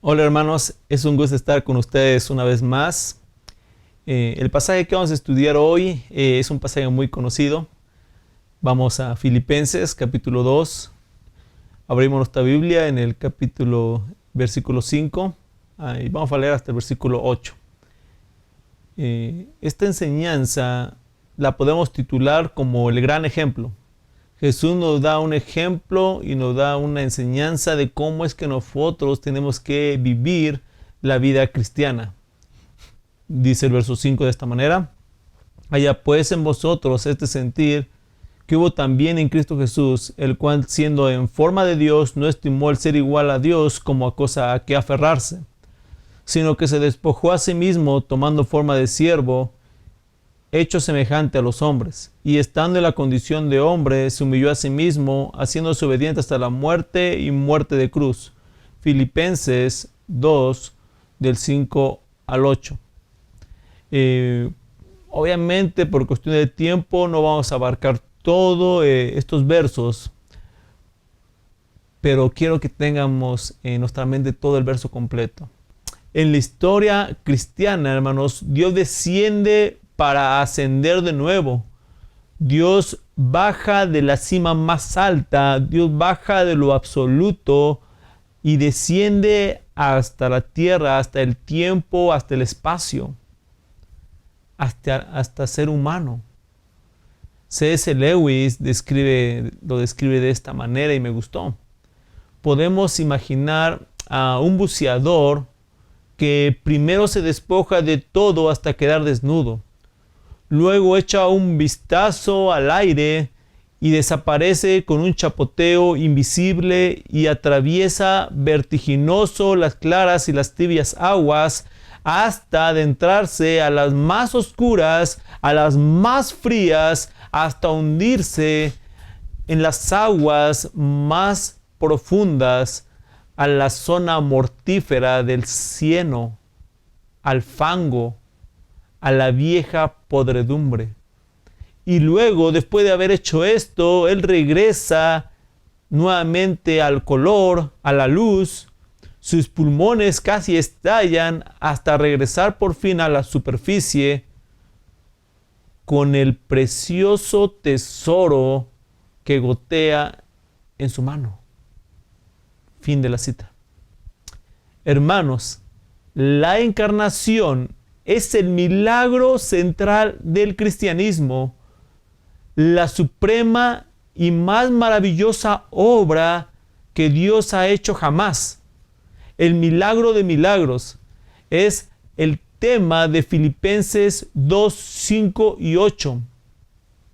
Hola hermanos, es un gusto estar con ustedes una vez más. El pasaje que vamos a estudiar hoy es un pasaje muy conocido. Vamos a Filipenses capítulo 2. Abrimos nuestra Biblia en el versículo 5 y vamos a leer hasta el versículo 8. Esta enseñanza la podemos titular como el gran ejemplo. Jesús nos da un ejemplo y nos da una enseñanza de cómo es que nosotros tenemos que vivir la vida cristiana. Dice el verso 5 de esta manera: haya pues en vosotros este sentir que hubo también en Cristo Jesús, el cual siendo en forma de Dios no estimó el ser igual a Dios como a cosa a que aferrarse, sino que se despojó a sí mismo tomando forma de siervo, hecho semejante a los hombres, y estando en la condición de hombre, se humilló a sí mismo, haciéndose obediente hasta la muerte y muerte de cruz. Filipenses 2, del 5 al 8. Obviamente, por cuestión de tiempo, no vamos a abarcar todos estos versos, pero quiero que tengamos en nuestra mente todo el verso completo. En la historia cristiana, hermanos, Dios desciende para ascender de nuevo. Dios baja de la cima más alta, Dios baja de lo absoluto y desciende hasta la tierra, hasta el tiempo, hasta el espacio, hasta ser humano. C.S. Lewis lo describe de esta manera y me gustó. Podemos imaginar a un buceador que primero se despoja de todo hasta quedar desnudo. Luego echa un vistazo al aire y desaparece con un chapoteo invisible y atraviesa vertiginoso las claras y las tibias aguas hasta adentrarse a las más oscuras, a las más frías, hasta hundirse en las aguas más profundas, a la zona mortífera del cieno, al fango, a la vieja podredumbre. Y luego, después de haber hecho esto, él regresa nuevamente al color, a la luz. Sus pulmones casi estallan hasta regresar por fin a la superficie con el precioso tesoro que gotea en su mano. Fin de la cita. Hermanos, la encarnación es el milagro central del cristianismo, la suprema y más maravillosa obra que Dios ha hecho jamás. El milagro de milagros es el tema de Filipenses 2, 5 y 8.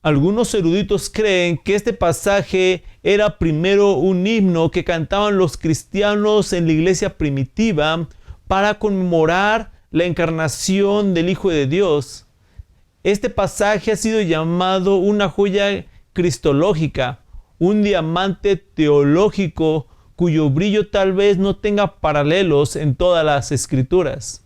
Algunos eruditos creen que este pasaje era primero un himno que cantaban los cristianos en la iglesia primitiva para conmemorar la encarnación del Hijo de Dios. Este pasaje ha sido llamado una joya cristológica, un diamante teológico cuyo brillo tal vez no tenga paralelos en todas las escrituras.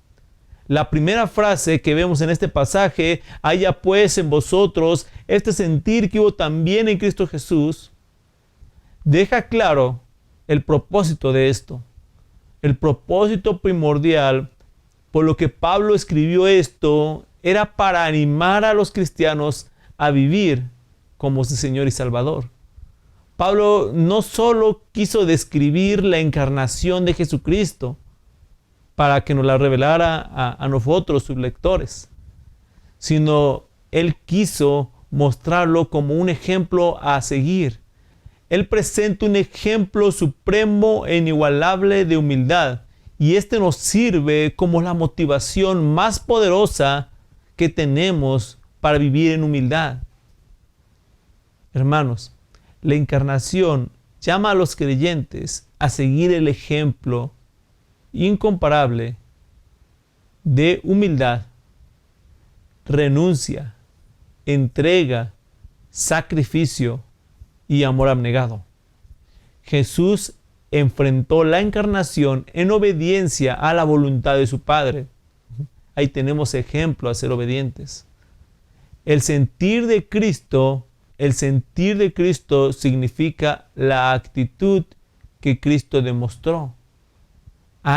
La primera frase que vemos en este pasaje: haya pues en vosotros este sentir que hubo también en Cristo Jesús, deja claro el propósito de esto. El propósito primordial por lo que Pablo escribió esto era para animar a los cristianos a vivir como su Señor y Salvador. Pablo no solo quiso describir la encarnación de Jesucristo para que nos la revelara a nosotros, sus lectores, sino él quiso mostrarlo como un ejemplo a seguir. Él presenta un ejemplo supremo e inigualable de humildad, y este nos sirve como la motivación más poderosa que tenemos para vivir en humildad. Hermanos, la encarnación llama a los creyentes a seguir el ejemplo incomparable de humildad, renuncia, entrega, sacrificio y amor abnegado. Jesús enfrentó la encarnación en obediencia a la voluntad de su Padre. Ahí tenemos ejemplo a ser obedientes. El sentir de Cristo significa la actitud que Cristo demostró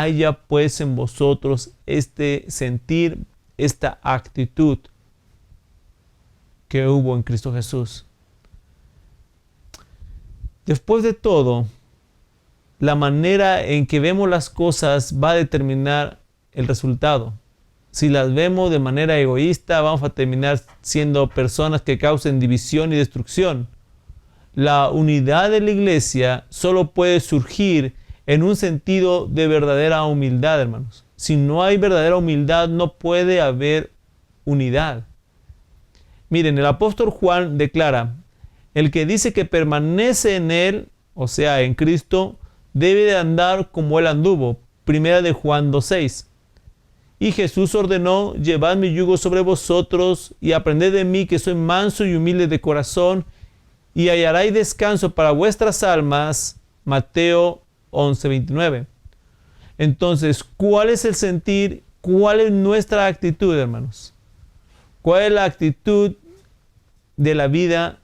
haya pues en vosotros este sentir, esta actitud que hubo en Cristo Jesús. Después de todo, la manera en que vemos las cosas va a determinar el resultado. Si las vemos de manera egoísta, vamos a terminar siendo personas que causen división y destrucción. La unidad de la iglesia solo puede surgir en un sentido de verdadera humildad, hermanos. Si no hay verdadera humildad, no puede haber unidad. Miren, el apóstol Juan declara: el que dice que permanece en él, o sea, en Cristo, debe de andar como él anduvo. Primera de Juan 2:6. Y Jesús ordenó: llevad mi yugo sobre vosotros y aprended de mí, que soy manso y humilde de corazón, y hallaréis descanso para vuestras almas. Mateo 11:29. Entonces, ¿cuál es el sentir? ¿Cuál es nuestra actitud, hermanos? ¿Cuál es la actitud de la vida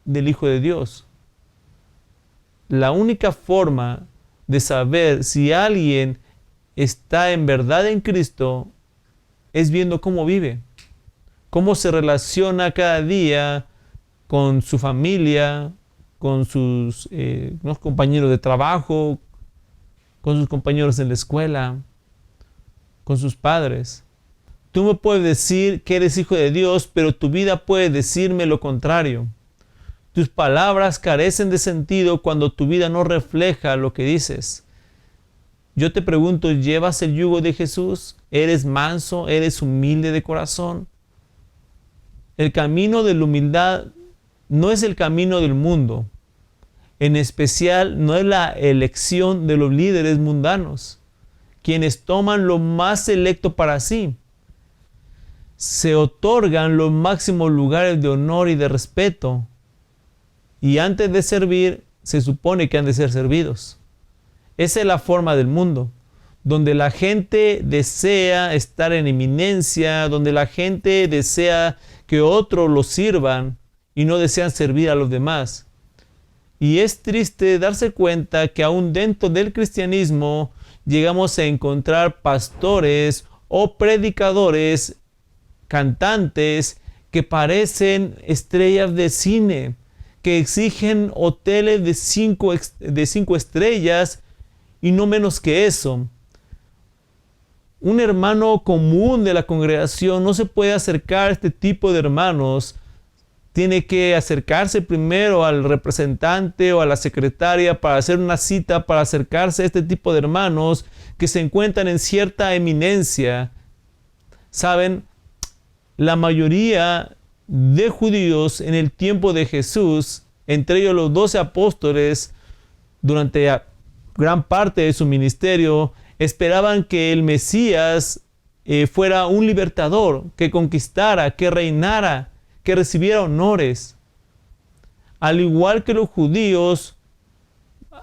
del Hijo de Dios? La única forma de saber si alguien está en verdad en Cristo es viendo cómo vive, cómo se relaciona cada día con su familia, con sus compañeros de trabajo, con sus compañeros en la escuela, con sus padres. Tú me puedes decir que eres hijo de Dios, pero tu vida puede decirme lo contrario. Tus palabras carecen de sentido cuando tu vida no refleja lo que dices. Yo te pregunto, ¿llevas el yugo de Jesús? ¿Eres manso? ¿Eres humilde de corazón? El camino de la humildad no es el camino del mundo. En especial, no es la elección de los líderes mundanos, quienes toman lo más selecto para sí. Se otorgan los máximos lugares de honor y de respeto, y antes de servir, se supone que han de ser servidos. Esa es la forma del mundo, donde la gente desea estar en eminencia, donde la gente desea que otros los sirvan y no desean servir a los demás. Y es triste darse cuenta que aún dentro del cristianismo llegamos a encontrar pastores o predicadores, cantantes que parecen estrellas de cine, que exigen hoteles de cinco estrellas y no menos que eso. Un hermano común de la congregación no se puede acercar a este tipo de hermanos. Tiene que acercarse primero al representante o a la secretaria para hacer una cita, para acercarse a este tipo de hermanos que se encuentran en cierta eminencia. Saben, la mayoría de judíos en el tiempo de Jesús, entre ellos los 12 apóstoles, durante gran parte de su ministerio, esperaban que el Mesías fuera un libertador, que conquistara, que reinara, que recibiera honores. Al igual que los judíos,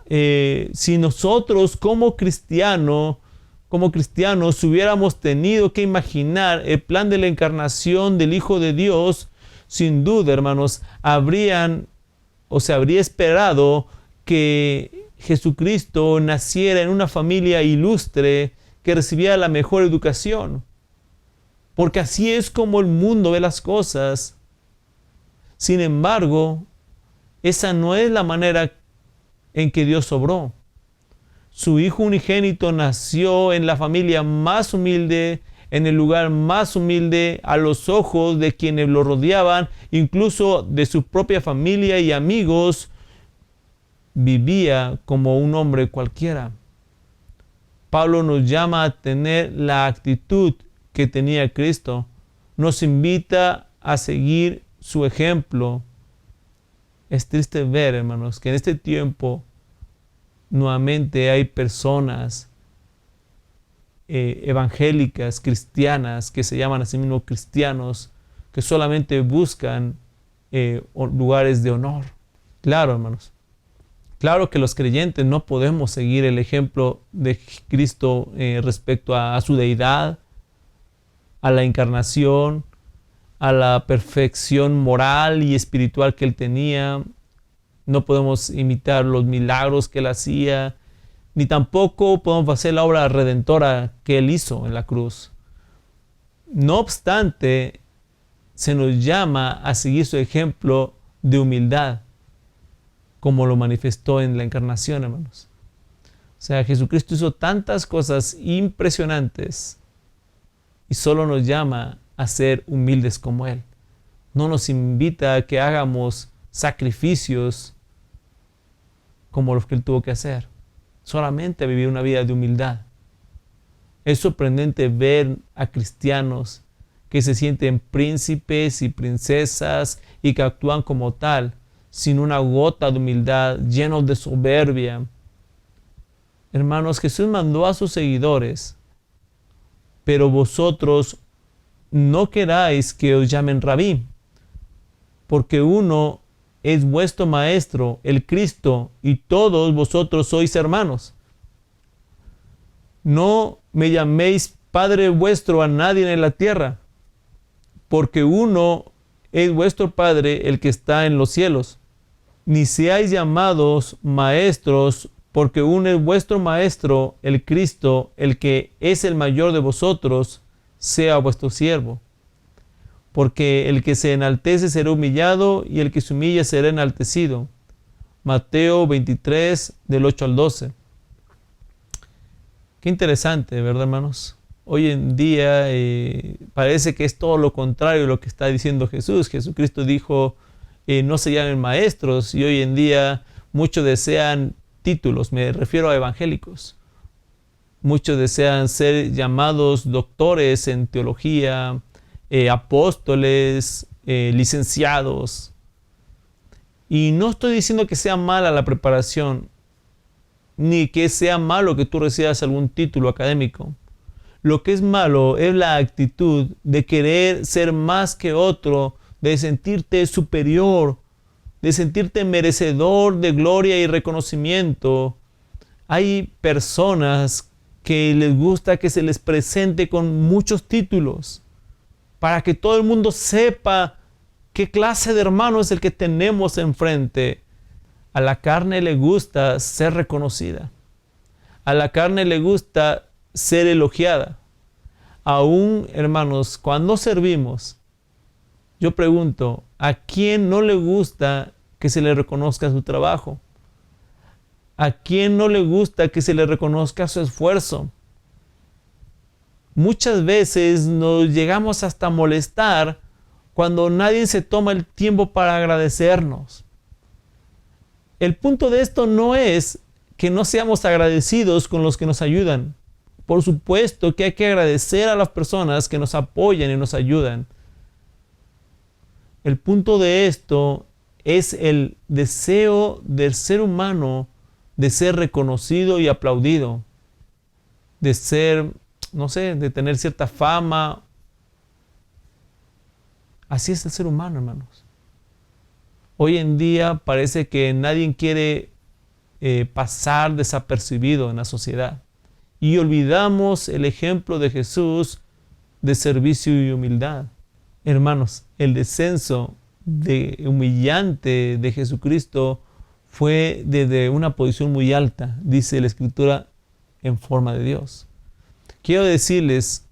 si nosotros como cristianos hubiéramos tenido que imaginar el plan de la encarnación del Hijo de Dios, sin duda, hermanos, se habría esperado que Jesucristo naciera en una familia ilustre que recibiera la mejor educación. Porque así es como el mundo ve las cosas. Sin embargo, esa no es la manera en que Dios obró. Su Hijo unigénito nació en la familia más humilde, en el lugar más humilde, a los ojos de quienes lo rodeaban, incluso de su propia familia y amigos. Vivía como un hombre cualquiera. Pablo nos llama a tener la actitud que tenía Cristo. Nos invita a seguir su ejemplo. Es triste ver, hermanos, que en este tiempo nuevamente hay personas evangélicas, cristianas, que se llaman a sí mismos cristianos, que solamente buscan lugares de honor. Claro, hermanos. Claro que los creyentes no podemos seguir el ejemplo de Cristo respecto a su deidad, a la encarnación, a la perfección moral y espiritual que Él tenía. No podemos imitar los milagros que Él hacía, ni tampoco podemos hacer la obra redentora que Él hizo en la cruz. No obstante, se nos llama a seguir su ejemplo de humildad, como lo manifestó en la encarnación, hermanos. O sea, Jesucristo hizo tantas cosas impresionantes y solo nos llama a ser humildes como Él. No nos invita a que hagamos sacrificios como los que Él tuvo que hacer. Solamente a vivir una vida de humildad. Es sorprendente ver a cristianos que se sienten príncipes y princesas y que actúan como tal, sin una gota de humildad, llenos de soberbia. Hermanos, Jesús mandó a sus seguidores, pero vosotros no queráis que os llamen rabí, porque uno es vuestro maestro, el Cristo, y todos vosotros sois hermanos. No me llaméis Padre vuestro a nadie en la tierra, porque uno es vuestro Padre, el que está en los cielos. Ni seáis llamados maestros, porque uno es vuestro Maestro, el Cristo, el que es el mayor de vosotros, sea vuestro siervo. Porque el que se enaltece será humillado, y el que se humilla será enaltecido. Mateo 23, del 8 al 12. Qué interesante, ¿verdad, hermanos? Hoy en día parece que es todo lo contrario de lo que está diciendo Jesús. Jesucristo dijo, no se llamen maestros, y hoy en día muchos desean títulos, me refiero a evangélicos. Muchos desean ser llamados doctores en teología, apóstoles, licenciados. Y no estoy diciendo que sea mala la preparación, ni que sea malo que tú recibas algún título académico. Lo que es malo es la actitud de querer ser más que otro, de sentirte superior, de sentirte merecedor de gloria y reconocimiento. Hay personas que les gusta que se les presente con muchos títulos para que todo el mundo sepa qué clase de hermano es el que tenemos enfrente. A la carne le gusta ser reconocida. A la carne le gusta ser elogiada. Aún, hermanos, cuando servimos, yo pregunto, ¿a quién no le gusta que se le reconozca su trabajo? ¿A quién no le gusta que se le reconozca su esfuerzo? Muchas veces nos llegamos hasta molestar cuando nadie se toma el tiempo para agradecernos. El punto de esto no es que no seamos agradecidos con los que nos ayudan. Por supuesto que hay que agradecer a las personas que nos apoyan y nos ayudan. El punto de esto es el deseo del ser humano de ser reconocido y aplaudido, de ser, no sé, de tener cierta fama. Así es el ser humano, hermanos. Hoy en día parece que nadie quiere pasar desapercibido en la sociedad. Y olvidamos el ejemplo de Jesús de servicio y humildad. Hermanos, el descenso humillante de Jesucristo fue desde una posición muy alta, dice la Escritura, en forma de Dios. Quiero decirles,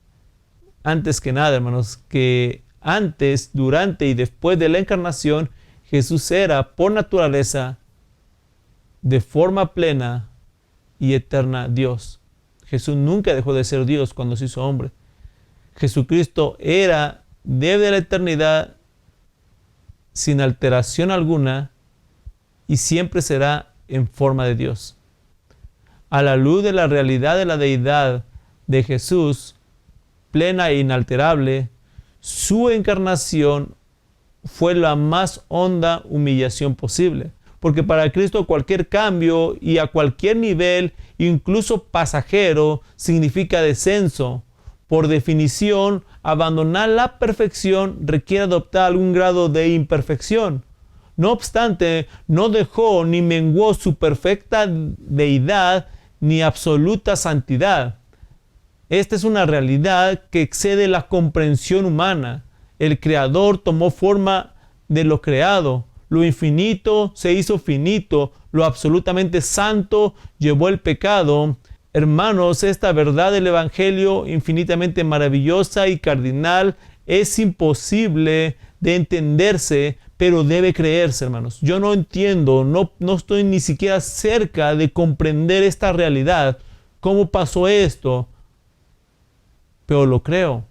antes que nada, hermanos, que antes, durante y después de la encarnación, Jesús era, por naturaleza, de forma plena y eterna Dios. Jesús nunca dejó de ser Dios cuando se hizo hombre. Jesucristo era desde la eternidad sin alteración alguna y siempre será en forma de Dios. A la luz de la realidad de la deidad de Jesús, plena e inalterable, su encarnación fue la más honda humillación posible. Porque para Cristo cualquier cambio y a cualquier nivel, incluso pasajero, significa descenso. Por definición, abandonar la perfección requiere adoptar algún grado de imperfección. No obstante, no dejó ni menguó su perfecta deidad ni absoluta santidad. Esta es una realidad que excede la comprensión humana. El Creador tomó forma de lo creado, Lo infinito se hizo finito, lo absolutamente santo llevó el pecado. Hermanos, esta verdad del Evangelio, infinitamente maravillosa y cardinal, es imposible de entenderse, pero debe creerse, hermanos. Yo no entiendo, no estoy ni siquiera cerca de comprender esta realidad. ¿Cómo pasó esto? Pero lo creo.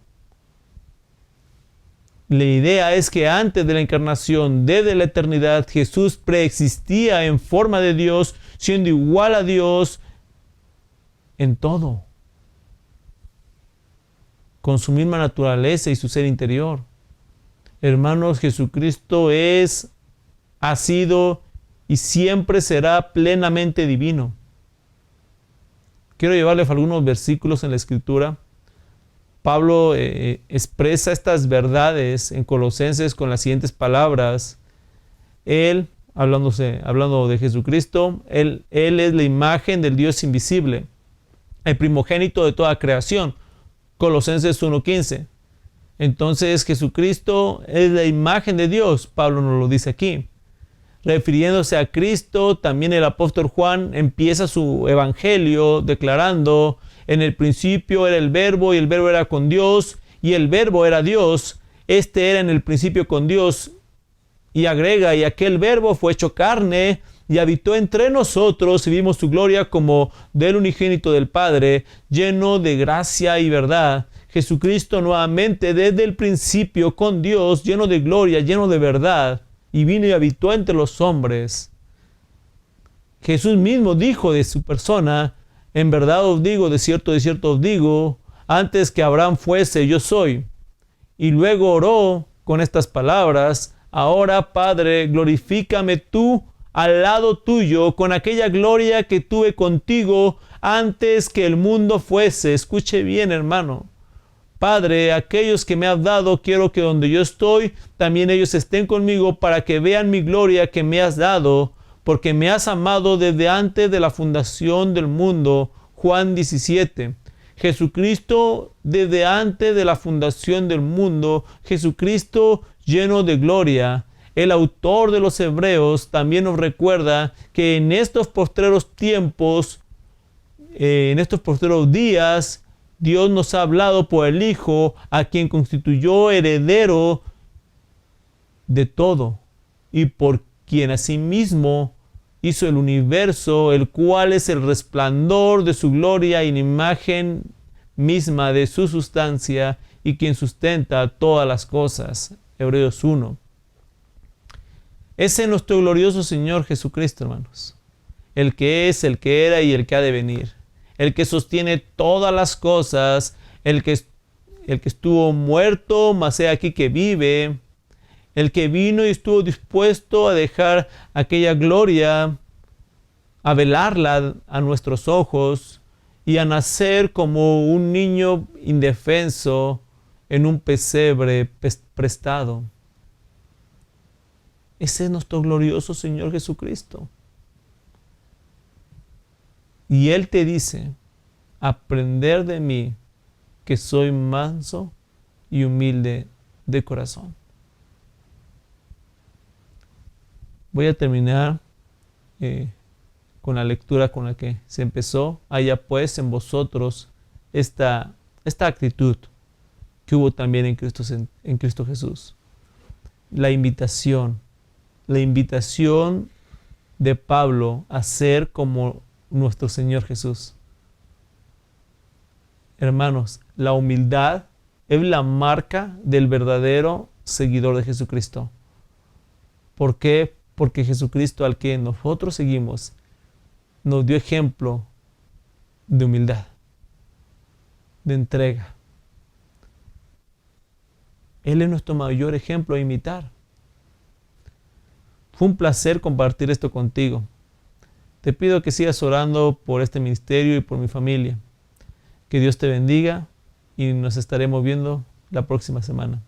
La idea es que antes de la encarnación, desde la eternidad, Jesús preexistía en forma de Dios, siendo igual a Dios en todo, con su misma naturaleza y su ser interior. Hermanos, Jesucristo ha sido y siempre será plenamente divino. Quiero llevarles algunos versículos en la Escritura. Pablo expresa estas verdades en Colosenses con las siguientes palabras. Él, hablando de Jesucristo, él es la imagen del Dios invisible, el primogénito de toda creación. Colosenses 1:15. Entonces Jesucristo es la imagen de Dios. Pablo nos lo dice aquí. Refiriéndose a Cristo, también el apóstol Juan empieza su evangelio declarando: en el principio era el Verbo, y el Verbo era con Dios, y el Verbo era Dios. Este era en el principio con Dios. Y agrega: y aquel Verbo fue hecho carne, y habitó entre nosotros, y vimos su gloria como del unigénito del Padre, lleno de gracia y verdad. Jesucristo nuevamente desde el principio con Dios, lleno de gloria, lleno de verdad, y vino y habitó entre los hombres. Jesús mismo dijo de su persona: en verdad os digo, de cierto os digo, antes que Abraham fuese, yo soy. Y luego oró con estas palabras: ahora, Padre, glorifícame tú al lado tuyo con aquella gloria que tuve contigo antes que el mundo fuese. Escuche bien, hermano. Padre, aquellos que me has dado, quiero que donde yo estoy, también ellos estén conmigo, para que vean mi gloria que me has dado, porque me has amado desde antes de la fundación del mundo. Juan 17. Jesucristo desde antes de la fundación del mundo, Jesucristo lleno de gloria. El autor de los Hebreos también nos recuerda que en estos postreros tiempos, en estos postreros días, Dios nos ha hablado por el Hijo, a quien constituyó heredero de todo, y por quien asimismo hizo el universo, el cual es el resplandor de su gloria y la imagen misma de su sustancia, y quien sustenta todas las cosas. Hebreos 1. Ese es nuestro glorioso Señor Jesucristo, hermanos. El que es, el que era y el que ha de venir. El que sostiene todas las cosas, el que estuvo muerto, mas he aquí que vive, el que vino y estuvo dispuesto a dejar aquella gloria, a velarla a nuestros ojos y a nacer como un niño indefenso en un pesebre prestado. Ese es nuestro glorioso Señor Jesucristo. Y Él te dice: aprender de mí, que soy manso y humilde de corazón. Voy a terminar con la lectura con la que se empezó. Haya pues en vosotros esta actitud que hubo también en Cristo Jesús. La invitación de Pablo a ser como nuestro Señor Jesús. Hermanos, la humildad es la marca del verdadero seguidor de Jesucristo. ¿Por qué? Porque Jesucristo, al que nosotros seguimos, nos dio ejemplo de humildad, de entrega. Él es nuestro mayor ejemplo a imitar. Fue un placer compartir esto contigo. Te pido que sigas orando por este ministerio y por mi familia. Que Dios te bendiga y nos estaremos viendo la próxima semana.